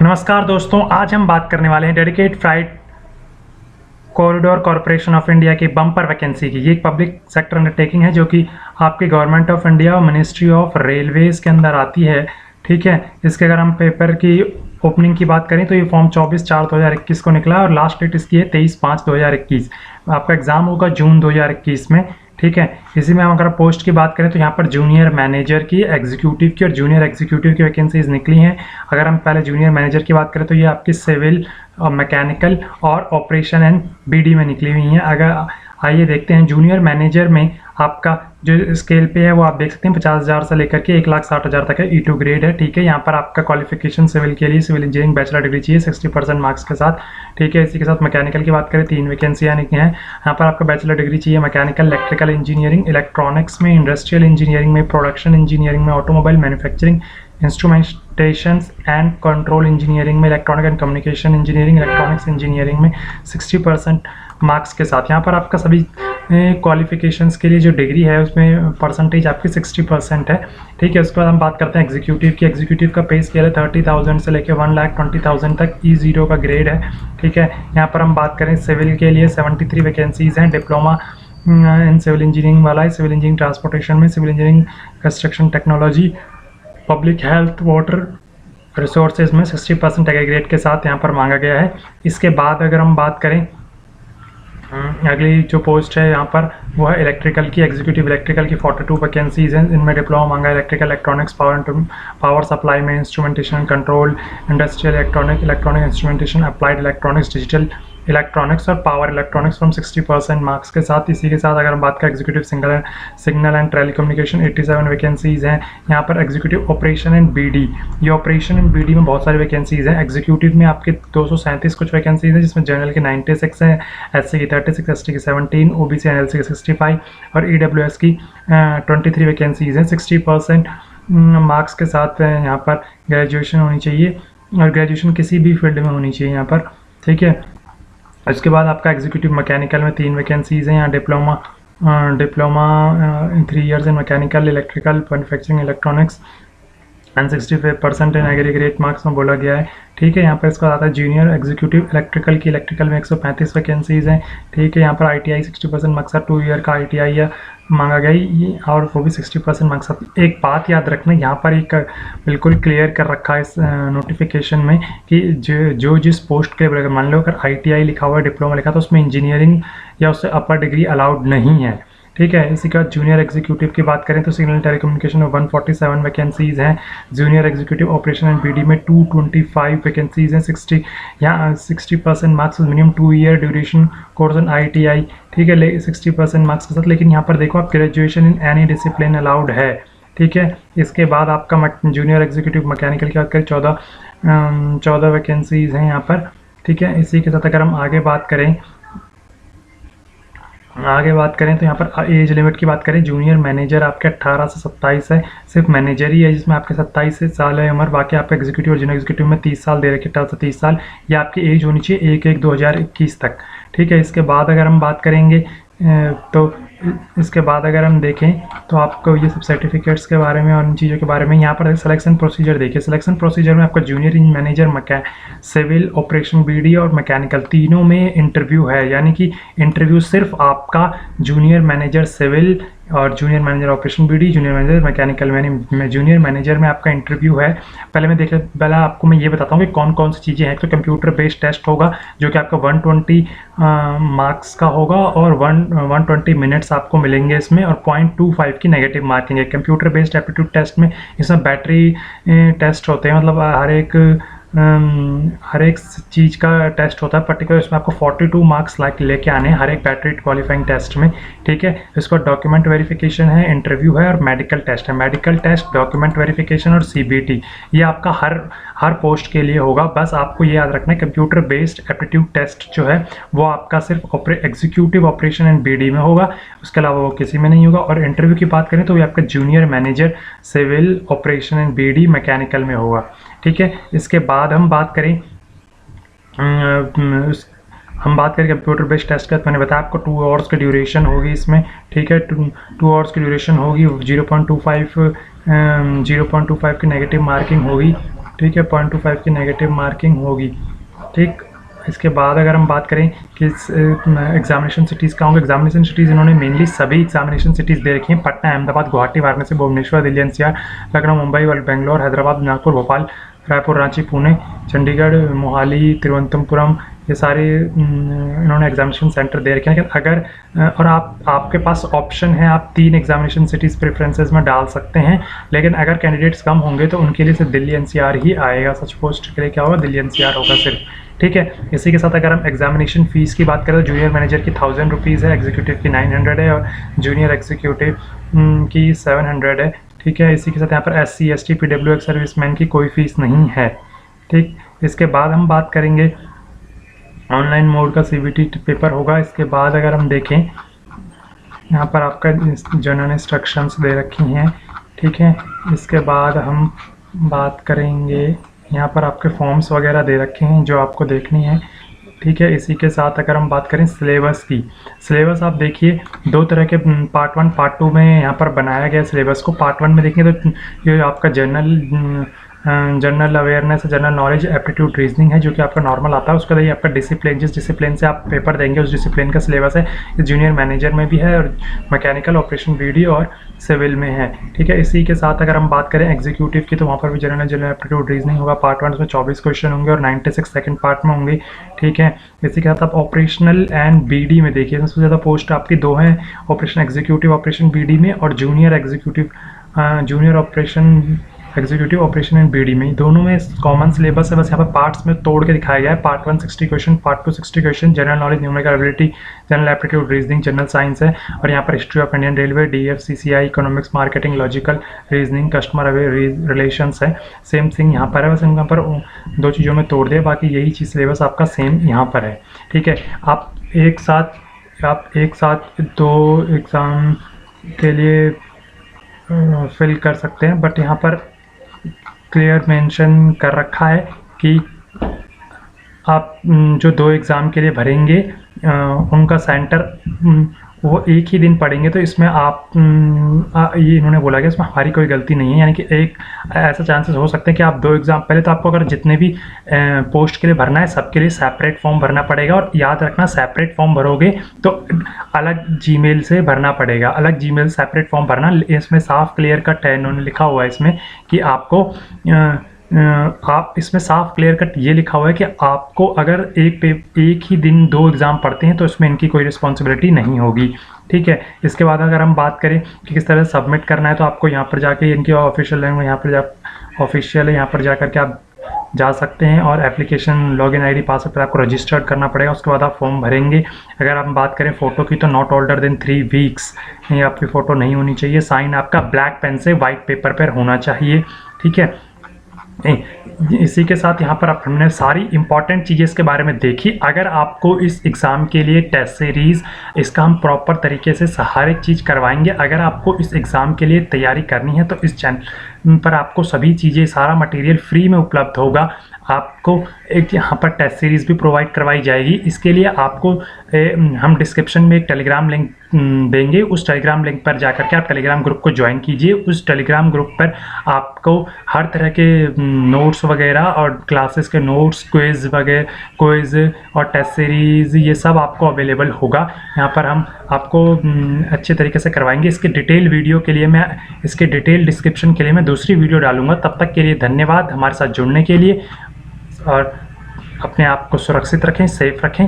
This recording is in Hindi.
नमस्कार दोस्तों, आज हम बात करने वाले हैं dedicated freight corridor corporation of India की बम्पर वैकेंसी की। ये एक पब्लिक सेक्टर अंडरटेकिंग है जो कि आपकी गवर्नमेंट ऑफ इंडिया और मिनिस्ट्री ऑफ रेलवेज के अंदर आती है। ठीक है, इसके अगर हम पेपर की ओपनिंग की बात करें तो ये फॉर्म 24/4/2021 को निकला और लास्ट डेट इसकी है 23/5/2021। आपका एग्जाम होगा जून 2021 में। ठीक है, इसी में हम अगर पोस्ट की बात करें तो यहाँ पर जूनियर मैनेजर की, एग्जीक्यूटिव की और जूनियर एग्जीक्यूटिव की वैकेंसीज निकली हैं। अगर हम पहले जूनियर मैनेजर की बात करें तो ये आपकी सिविल और मैकेनिकल और ऑपरेशन एंड बीडी में निकली हुई हैं। अगर आइए देखते हैं जूनियर मैनेजर में आपका जो स्केल पे है वो आप देख सकते हैं 50,000 से लेकर के 1,60,000 तक है। E2 ग्रेड है। ठीक है, यहाँ पर आपका क्वालिफिकेशन सिविल के लिए सिविल इंजीनियरिंग बैचलर डिग्री चाहिए 60% मार्क्स के साथ। ठीक है, इसी के साथ मैकेनिकल की बात करें 3 वैकेंसियाँ हैं। यहाँ पर आपका बैचलर डिग्री चाहिए मैकेनिकल, इलेक्ट्रिकल इंजीनियरिंग, इलेक्ट्रॉनिक्स में, इंडस्ट्रियल इंजीनियरिंग में, प्रोडक्शन इंजीनियरिंग में, automobile manufacturing, instrumentations and control engineering में, electronic and communication engineering, electronics engineering में 60% मार्क्स के साथ। यहाँ पर आपका सभी क्वालिफिकेशंस के लिए जो डिग्री है उसमें परसेंटेज आपकी 60% है। ठीक है, उसके बाद हम बात करते हैं एग्जीक्यूटिव की। एग्जीक्यूटिव का पे स्केल है 30,000 से लेकर 1,20,000 तक। E0 का ग्रेड है। ठीक है, यहाँ पर हम बात करें सिविल के लिए 73 वैकेंसीज हैं। डिप्लोमा इन सिविल इंजीनियरिंग वाला है, सिविल इंजीनियरिंग ट्रांसपोर्टेशन में, civil engineering construction technology, public health, water resources में 60% ग्रेड के साथ यहाँ पर मांगा गया है। इसके बाद अगर हम बात करें अगली जो पोस्ट है यहाँ पर वो है इलेक्ट्रिकल की। एग्जीक्यूटिव इलेक्ट्रिकल की 42 वैकेंसीज हैं। इनमें डिप्लोमा मांगा है इलेक्ट्रिकल, इलेक्ट्रॉनिक्स, पावर सप्लाई में, instrumentation control, industrial electronic instrumentation, applied electronics, digital electronics और पावर इलेक्ट्रॉनिक्स फ्रॉम 60% मार्क्स के साथ। इसी के साथ अगर हम बात करें executive signal and telecommunication 87 vacancies हैं। यहाँ पर एग्जीक्यूटिव ऑपरेशन एंड बीडी, ये ऑपरेशन एंड बीडी में बहुत सारी वैकेंसीज हैं। एग्जीक्यूटिव में आपके 237 कुछ वैकेंसीज हैं जिसमें जनरल के 96 हैं, एससी की 36, एसटी की 17, ओबीसी एंड एलसी की 65 और ईडब्ल्यूएस की 23 वैकेंसीज हैं। 60% मार्क्स के साथ यहाँ पर ग्रेजुएशन होनी चाहिए और ग्रेजुएशन किसी भी फील्ड में होनी चाहिए यहाँ पर। ठीक है, इसके बाद आपका एग्जीक्यूटिव मैकेनिकल में 3 वैकेंसीज हैं। यहाँ diploma 3 years in mechanical, electrical, manufacturing, electronics and 65% in aggregate marks में बोला गया है। ठीक है, यहाँ पर इसका आता है जूनियर एग्जीक्यूटिव इलेक्ट्रिकल की। इलेक्ट्रिकल में 135 वैकेंसीज हैं। ठीक है, यहाँ पर ITI 60% मार्क्स 2 ईयर का ITI है मांगा गया और वो भी 60% मार्क्स। एक बात याद रखना, यहाँ पर एक बिल्कुल क्लियर कर रखा है इस नोटिफिकेशन में कि जो जिस पोस्ट के अगर मान लो अगर ITI लिखा हुआ है, डिप्लोमा लिखा तो उसमें इंजीनियरिंग या उससे अपर डिग्री अलाउड नहीं है। ठीक है, इसी के बाद जूनियर एग्जीक्यूटिव की बात करें तो सिग्नल टेलीकम्युनिकेशन में 147 वैकेंसीज हैं। Junior executive operation and BD में 225 वैकेंसीज हैं। 60% marks minimum 2 year duration course in ITI। ठीक है, 60% मार्क्स के साथ। लेकिन यहाँ पर देखो आप graduation in any discipline allowed है। ठीक है, इसके बाद आपका जूनियर एग्जीक्यूटिव मैकेनिकल की बात करें 14 वैकेंसीज हैं यहाँ पर। ठीक है, इसी के साथ अगर हम आगे बात करें तो यहाँ पर एज लिमिट की बात करें, जूनियर मैनेजर आपके 18 से 27 है। सिर्फ मैनेजर ही है जिसमें आपके 27 साल है उम्र। बाकी आपका एग्जीक्यूटिव और जूनियर एग्जीक्यूटिव में 30 साल दे रखे, 18 से 30 साल ये आपकी एज होनी चाहिए 1/1/2021 तक। ठीक है, इसके बाद अगर हम बात करेंगे तो इसके बाद अगर हम देखें तो आपको ये सब सर्टिफिकेट्स के बारे में और इन चीज़ों के बारे में यहाँ पर सिलेक्शन प्रोसीजर देखिए। सिलेक्शन प्रोसीजर में आपका junior manager, civil, operation BD और मैकेनिकल तीनों में इंटरव्यू है। यानी कि इंटरव्यू सिर्फ आपका जूनियर मैनेजर सिविल और junior manager operation BD, junior manager mechanical में जूनियर मैनेजर में आपका इंटरव्यू है। पहले आपको मैं ये बताता हूँ कि कौन कौन सी चीज़ें हैं। तो कंप्यूटर बेस्ड टेस्ट होगा जो कि आपका 120 मार्क्स का होगा और 120 मिनट्स आपको मिलेंगे इसमें और 0.25 की नेगेटिव मार्किंग है। कंप्यूटर बेस्ड एप्टीट्यूड टेस्ट में इसमें बैटरी टेस्ट होते हैं, मतलब हर एक चीज़ का टेस्ट होता है पर्टिकुलर। इसमें आपको 42 मार्क्स लेके आने हैं हर एक बैटरी क्वालिफाइंग टेस्ट में। ठीक है, इसका डॉक्यूमेंट वेरिफिकेशन है, इंटरव्यू है और मेडिकल टेस्ट है। मेडिकल टेस्ट, डॉक्यूमेंट वेरिफिकेशन और CBT ये आपका हर पोस्ट के लिए होगा। बस आपको ये याद रखना है कंप्यूटर बेस्ड एप्टीट्यूड टेस्ट जो है वो आपका सिर्फ एग्जीक्यूटिव ऑपरेशन एंड बीडी में होगा, उसके अलावा वो किसी में नहीं होगा। और इंटरव्यू की बात करें तो ये आपका junior manager civil, operation and BD, mechanical में होगा। ठीक है, इसके बाद हम बात करें कंप्यूटर बेस्ड टेस्ट का। मैंने बताया आपको 2 आवर्स की ड्यूरेशन होगी इसमें। ठीक है, 2 आवर्स की ड्यूरेशन होगी, 0.25 की नेगेटिव मार्किंग होगी। ठीक है, 0.25 की नेगेटिव मार्किंग होगी। ठीक, इसके बाद अगर हम बात करें कि एग्जामिनेशन सिटीज़ कहाँ होंगे, एग्जामिनेशन सिटीज़ इन्होंने मेनली सभी एग्जामिनेशन सिटीज़ दे रखी हैं, पटना, अहमदाबाद, गुवाहाटी, वाराणसी, भुवनेश्वर, दिल्ली एनसीआर, लखनऊ, मुंबई, बेंगलोर, हैदराबाद, नागपुर, भोपाल, रायपुर, रांची, पुणे, चंडीगढ़, मोहाली, तिरुवनंतपुरम, ये सारे इन्होंने एग्जामिनेशन सेंटर दे रखे हैं। लेकिन अगर और आपके पास ऑप्शन है, आप 3 एग्जामिनेशन सिटीज़ प्रेफरेंसेस में डाल सकते हैं, लेकिन अगर कैंडिडेट्स कम होंगे तो उनके लिए सिर्फ दिल्ली एनसीआर ही आएगा। सच पोस्ट के लिए क्या होगा, दिल्ली एनसीआर होगा सिर्फ। ठीक है, इसी के साथ अगर हम एग्जामिनेशन फ़ीस की बात करें तो जूनियर मैनेजर की 1000 रुपीज़ है, एग्जीक्यूटिव की 900 है और जूनियर एग्जीक्यूटिव की 700 है। ठीक है, इसी के साथ यहाँ पर SC ST PW सर्विसमैन की कोई फ़ीस नहीं है। ठीक, इसके बाद हम बात करेंगे ऑनलाइन मोड का CBT पेपर होगा। इसके बाद अगर हम देखें, यहाँ पर आपका जनरल इंस्ट्रक्शंस दे रखी हैं। ठीक है, इसके बाद हम बात करेंगे, यहाँ पर आपके फॉर्म्स वगैरह दे रखे हैं जो आपको देखनी है। ठीक है, इसी के साथ अगर हम बात करें सिलेबस की, सिलेबस आप देखिए 2 तरह के पार्ट 1 पार्ट 2 में यहाँ पर बनाया गया सिलेबस को। पार्ट 1 में देखेंगे तो ये आपका general awareness, general knowledge, aptitude, reasoning है जो कि आपका नॉर्मल आता है। उसके बाद ये आपका डिसिप्लिन, जिस डिसिप्लिन से आप पेपर देंगे उस डिसिप्लिन का सिलेबस है। ये जूनियर मैनेजर में भी है और मैकेनिकल, ऑपरेशन, BD और सिविल में है। ठीक है, इसी के साथ अगर हम बात करें एग्जीक्यूटिव की तो वहाँ पर भी जनरल एप्टीट्यूड, रीजनिंग होगा। पार्ट 1 उसमें 24 क्वेश्चन होंगे और 96 सेकंड पार्ट में होंगे। ठीक है, इसी के साथ आप ऑपरेशनल एंड BD में देखिए, सबसे ज़्यादा पोस्ट आपकी 2 हैं, ऑपरेशन एग्जीक्यूटिव ऑपरेशन BD में और junior executive junior operation executive operation and BD में। दोनों में कॉमन सिलेबस है, बस यहाँ पर पार्ट्स में तोड़ के दिखाया गया है। Part 1 60 question, part 2 60 question, general knowledge, numerical ability, general aptitude, reasoning, general science है। और यहाँ पर history of Indian railway, DF CCI, economics, marketing, logical reasoning, customer aware relations है। सेम थिंग यहाँ पर है, बस यहाँ पर 2 चीज़ों में तोड़ दिया, बाकी यही चीज़ सिलेबस आपका सेम यहाँ पर है। ठीक है, आप एक साथ 2 एग्ज़ाम के लिए फिल कर सकते हैं, बट यहाँ पर क्लियर मेंशन कर रखा है कि आप जो 2 एग्ज़ाम के लिए भरेंगे उनका सेंटर वो एक ही दिन पढ़ेंगे। तो इसमें आप ये इन्होंने बोला कि इसमें हमारी कोई गलती नहीं है, यानी कि एक ऐसा चांसेस हो सकते हैं कि आप 2 एग्ज़ाम, पहले तो आपको अगर जितने भी पोस्ट के लिए भरना है सबके लिए सेपरेट फॉर्म भरना पड़ेगा। और याद रखना, सेपरेट फॉर्म भरोगे तो अलग जीमेल से भरना पड़ेगा, अलग जीमेल सेपरेट फॉर्म भरना। इसमें साफ क्लियर कट है, इन्होंने लिखा हुआ है इसमें कि आपको आप इसमें साफ क्लियर कट ये लिखा हुआ है कि आपको अगर एक ही दिन 2 एग्ज़ाम पढ़ते हैं तो इसमें इनकी कोई रिस्पॉन्सिबिलिटी नहीं होगी। ठीक है, इसके बाद अगर हम बात करें कि किस तरह सबमिट करना है तो आपको यहाँ पर जाके इनकी ऑफिशियल लैंग्वेज, यहाँ पर ऑफिशियल है, यहाँ पर जा करके आप जा सकते हैं और एप्लीकेशन, लॉगिन ID, पासवर्ड पर आपको रजिस्टर्ड करना पड़ेगा। उसके बाद आप फॉर्म भरेंगे। अगर हम बात करें फ़ोटो की तो नॉट ओल्डर देन 3 वीक्स, ये आपकी फ़ोटो नहीं होनी चाहिए। साइन आपका ब्लैक पेन से वाइट पेपर पर होना चाहिए। ठीक है, इसी के साथ यहाँ पर हमने सारी इंपॉर्टेंट चीज़ें इसके बारे में देखी। अगर आपको इस एग्ज़ाम के लिए टेस्ट सीरीज़, इसका हम प्रॉपर तरीके से हर एक चीज़ करवाएंगे। अगर आपको इस एग्ज़ाम के लिए तैयारी करनी है तो इस चैनल पर आपको सभी चीज़ें, सारा मटेरियल फ्री में उपलब्ध होगा। आपको एक यहाँ पर टेस्ट सीरीज़ भी प्रोवाइड करवाई जाएगी। इसके लिए आपको हम डिस्क्रिप्शन में एक टेलीग्राम लिंक देंगे, उस टेलीग्राम लिंक पर जाकर के आप टेलीग्राम ग्रुप को ज्वाइन कीजिए। उस टेलीग्राम ग्रुप पर आपको हर तरह के नोट्स वगैरह और क्लासेस के नोट्स, क्विज़ और टेस्ट सीरीज़, ये सब आपको अवेलेबल होगा। यहाँ पर हम आपको अच्छे तरीके से करवाएंगे। इसके डिटेल वीडियो के लिए इसके डिटेल डिस्क्रिप्शन के लिए मैं दूसरी वीडियो डालूंगा। तब तक के लिए धन्यवाद हमारे साथ जुड़ने के लिए, और अपने आप को सुरक्षित रखें, सेफ रखें।